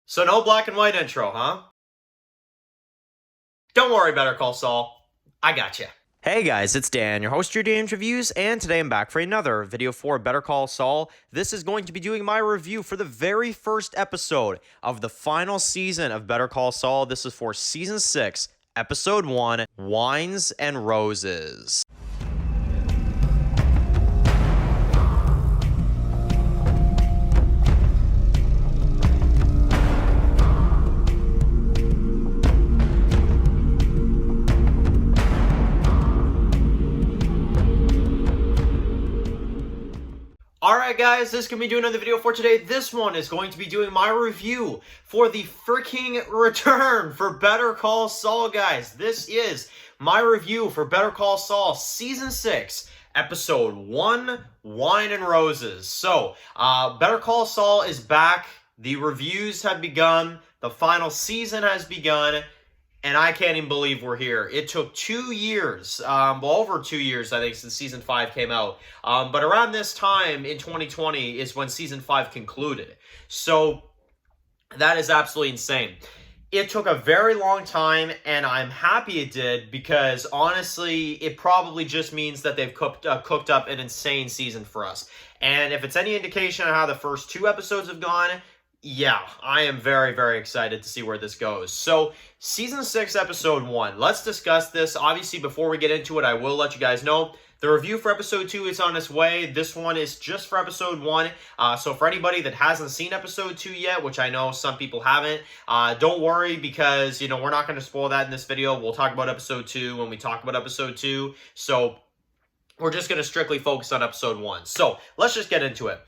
So no black and white intro, huh? Don't worry, Better Call Saul. I got you. Hey guys, it's Dan, your host of your Dan's Reviews, and today I'm back for another video for Better Call Saul. This is going to be doing my review for the very first episode of the final season of Better Call Saul. This is for Season 6, Episode 1, Wines and Roses. Alright guys, this is going to be doing another video for today. This one is going to be doing my review for the freaking return for Better Call Saul, guys. This is my review for Better Call Saul Season 6, Episode 1, Wine and Roses. So, Better Call Saul is back. The reviews have begun. The final season has begun. And I can't even believe we're here. It took 2 years, well, over 2 years, I think, since Season 5 came out. But around this time in 2020 is when Season 5 concluded. So that is absolutely insane. It took a very long time, and I'm happy it did because, honestly, it probably just means that they've cooked up an insane season for us. And if it's any indication of how the first 2 episodes have gone, yeah, I am very, very excited to see where this goes. So, Season 6, Episode 1. Let's discuss this. Obviously, before we get into it, I will let you guys know the review for Episode 2 is on its way. This one is just for Episode 1. So for anybody that hasn't seen Episode 2 yet, which I know some people haven't, don't worry because, we're not going to spoil that in this video. We'll talk about Episode 2 when we talk about Episode 2. So, we're just going to strictly focus on Episode 1. So, let's just get into it.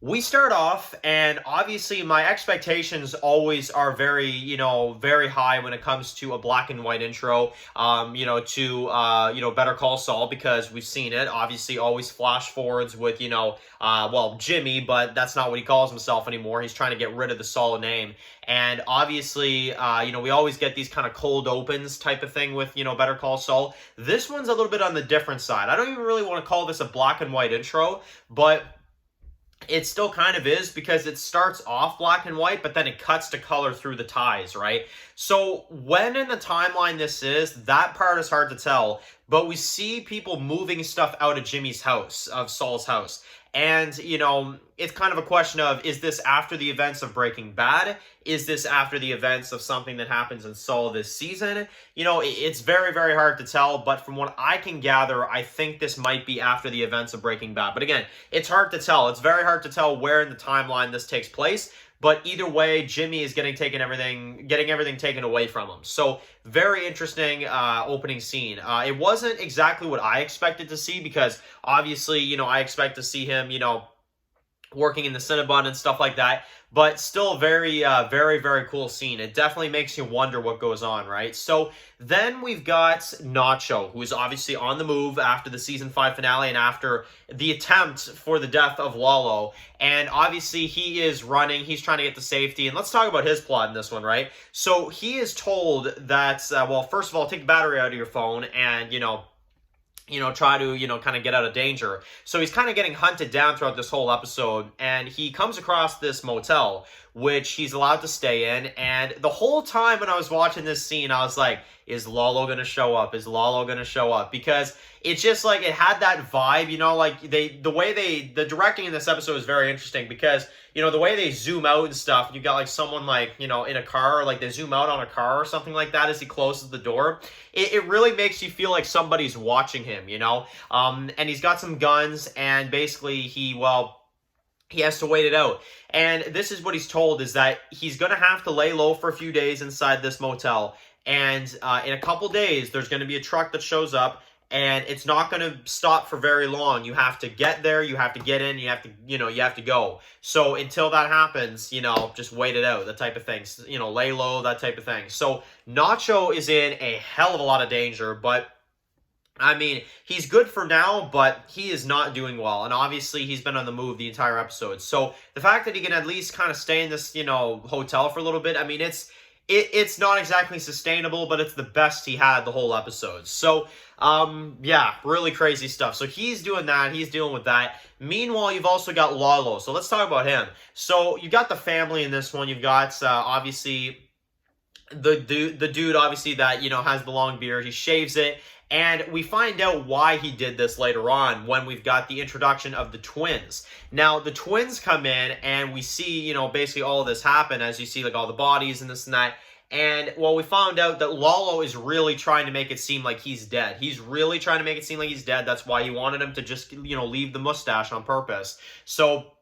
We start off, and obviously my expectations always are very, very high when it comes to a black and white intro, to Better Call Saul, because we've seen it. Obviously, always flash forwards with, Jimmy, but that's not what he calls himself anymore. He's trying to get rid of the Saul name. And obviously, we always get these kind of cold opens type of thing with, Better Call Saul. This one's a little bit on the different side. I don't even really want to call this a black and white intro, but it still kind of is because it starts off black and white, but then it cuts to color through the ties, right? So when in the timeline this is, that part is hard to tell, but we see people moving stuff out of Jimmy's house, of Saul's house. And, it's kind of a question of, is this after the events of Breaking Bad? Is this after the events of something that happens in Saul this season? It's very, very hard to tell, but from what I can gather, I think this might be after the events of Breaking Bad. But again, it's hard to tell. It's very hard to tell where in the timeline this takes place. But either way, Jimmy is getting everything taken away from him. So very interesting opening scene. It wasn't exactly what I expected to see because obviously, I expect to see him, working in the Cinnabon and stuff like that. But still very, very, very cool scene. It definitely makes you wonder what goes on, right? So then we've got Nacho, who is obviously on the move after the Season 5 finale and after the attempt for the death of Lalo. And obviously he is running. He's trying to get to safety. And let's talk about his plot in this one, right? So he is told that, well, first of all, take the battery out of your phone and, try to, kind of get out of danger. So he's kind of getting hunted down throughout this whole episode, and he comes across this motel, which he's allowed to stay in, and the whole time when I was watching this scene, I was like, is Lalo going to show up? Is Lalo going to show up? Because it's just like, it had that vibe, the directing in this episode is very interesting because, the way they zoom out and stuff, you got like someone like, in a car, like they zoom out on a car or something like that as he closes the door. It really makes you feel like somebody's watching him, and he's got some guns and basically he has to wait it out. And this is what he's told is that he's going to have to lay low for a few days inside this motel. And in a couple days, there's going to be a truck that shows up. And it's not going to stop for very long. You have to get there, you have to get in, you have to go. So until that happens, just wait it out, that type of thing. Lay low, that type of thing. So Nacho is in a hell of a lot of danger, but I mean, he's good for now, but he is not doing well. And obviously, he's been on the move the entire episode. So the fact that he can at least kind of stay in this, hotel for a little bit, I mean, it's not exactly sustainable, but it's the best he had the whole episode. So, yeah, really crazy stuff. So he's doing that. He's dealing with that. Meanwhile, you've also got Lalo. So let's talk about him. So you got the family in this one. You've got, obviously, the dude, obviously, that, has the long beard. He shaves it. And we find out why he did this later on when we've got the introduction of the twins. Now, the twins come in and we see, basically all of this happen as you see like all the bodies and this and that. And, well, we found out that Lalo is really trying to make it seem like he's dead. He's really trying to make it seem like he's dead. That's why he wanted him to just, leave the mustache on purpose. So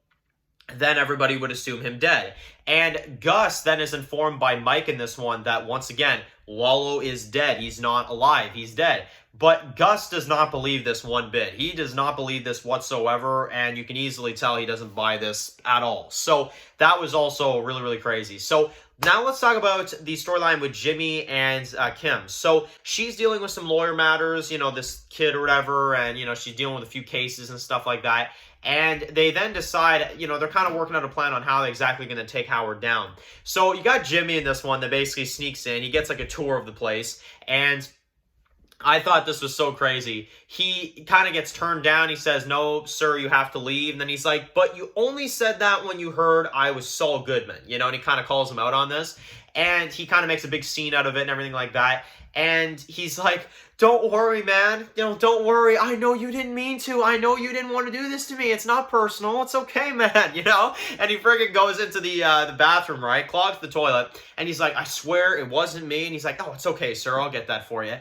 then everybody would assume him dead. And Gus then is informed by Mike in this one that, once again, Lalo is dead. He's not alive. He's dead. But Gus does not believe this one bit. He does not believe this whatsoever, and you can easily tell he doesn't buy this at all. So that was also really, really crazy. So now let's talk about the storyline with Jimmy and Kim. So she's dealing with some lawyer matters, this kid or whatever, and, she's dealing with a few cases and stuff like that. And they then decide, they're kind of working out a plan on how they're exactly going to take Howard down. So you got Jimmy in this one that basically sneaks in. He gets like a tour of the place, and I thought this was so crazy. He kind of gets turned down. He says, "No, sir, you have to leave." And then he's like, "But you only said that when you heard I was Saul Goodman," and he kind of calls him out on this. And he kind of makes a big scene out of it and everything like that. And he's like, "Don't worry, man. Don't worry. I know you didn't mean to. I know you didn't want to do this to me. It's not personal. It's okay, man." And he friggin' goes into the bathroom, right? Clogs the toilet. And he's like, "I swear it wasn't me." And he's like, "Oh, it's okay, sir. I'll get that for you."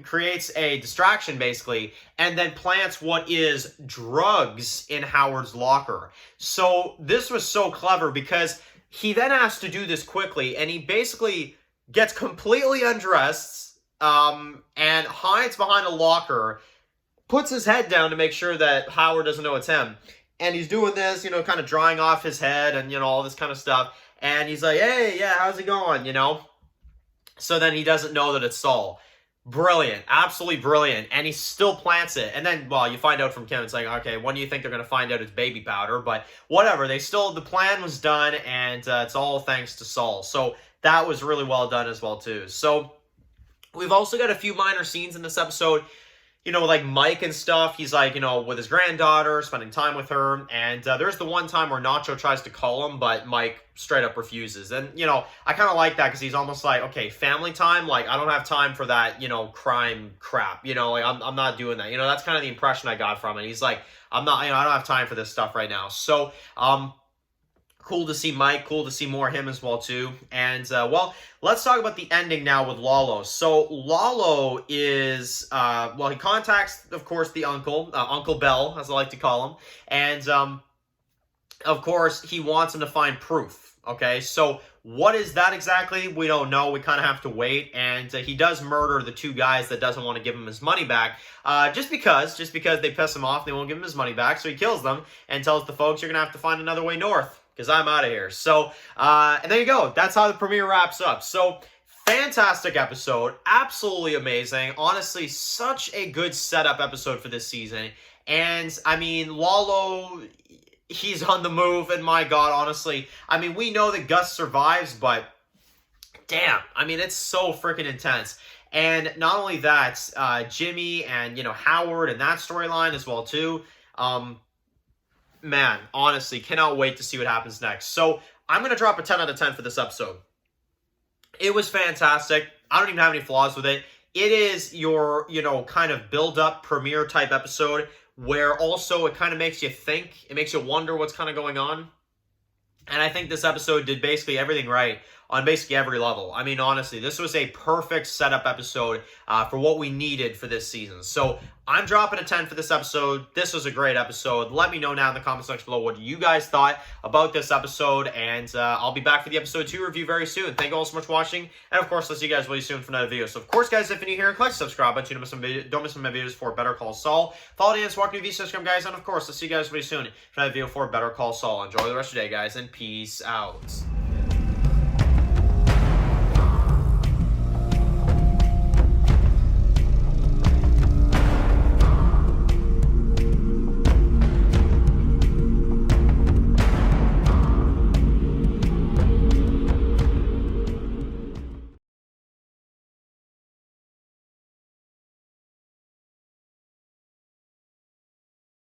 Creates a distraction, basically, and then plants what is drugs in Howard's locker. So this was so clever because he then has to do this quickly, and he basically gets completely undressed, and hides behind a locker, puts his head down to make sure that Howard doesn't know it's him. And he's doing this, kind of drying off his head and, all this kind of stuff. And he's like, "Hey, yeah, how's it going?" So then he doesn't know that it's Saul. Brilliant. Absolutely brilliant. And he still plants it. And then, well, you find out from Kim, it's like, okay, when do you think they're going to find out it's baby powder? But whatever. The plan was done, and it's all thanks to Saul. So that was really well done as well, too. So we've also got a few minor scenes in this episode, like Mike and stuff. He's like, with his granddaughter, spending time with her. And there's the one time where Nacho tries to call him, but Mike straight up refuses. And, I kind of like that because he's almost like, okay, family time. Like, I don't have time for that, crime crap. Like, I'm not doing that. That's kind of the impression I got from it. He's like, I don't have time for this stuff right now. So, cool to see Mike. Cool to see more of him as well, too. And, well, let's talk about the ending now with Lalo. So, Lalo is, he contacts, of course, the uncle, Uncle Bell, as I like to call him. And, of course, he wants him to find proof. Okay, so what is that exactly? We don't know. We kind of have to wait. And he does murder the two guys that doesn't want to give him his money back. Just because they piss him off, they won't give him his money back. So he kills them and tells the folks, "You're going to have to find another way north, because I'm out of here." So, and there you go. That's how the premiere wraps up. So, fantastic episode. Absolutely amazing. Honestly, such a good setup episode for this season. And, I mean, Lalo, he's on the move. And my God, honestly, I mean, we know that Gus survives, but damn, I mean, it's so freaking intense. And not only that, Jimmy and, Howard and that storyline as well, too. Man, honestly, cannot wait to see what happens next. So, I'm going to drop a 10 out of 10 for this episode. It was fantastic. I don't even have any flaws with it. It is your, kind of build-up premiere type episode where also it kind of makes you think. It makes you wonder what's kind of going on. And I think this episode did basically everything right on basically every level. I mean, honestly, this was a perfect setup episode for what we needed for this season. So I'm dropping a 10 for this episode. This was a great episode. Let me know now in the comment section below what you guys thought about this episode. And I'll be back for the episode 2 review very soon. Thank you all so much for watching. And of course, I'll see you guys really soon for another video. So of course, guys, if you're new here, click subscribe button. Don't miss my videos for Better Call Saul. Follow the Walk New V subscribe, guys. And of course, I'll see you guys really soon for another video for Better Call Saul. Enjoy the rest of your day, guys, and peace out.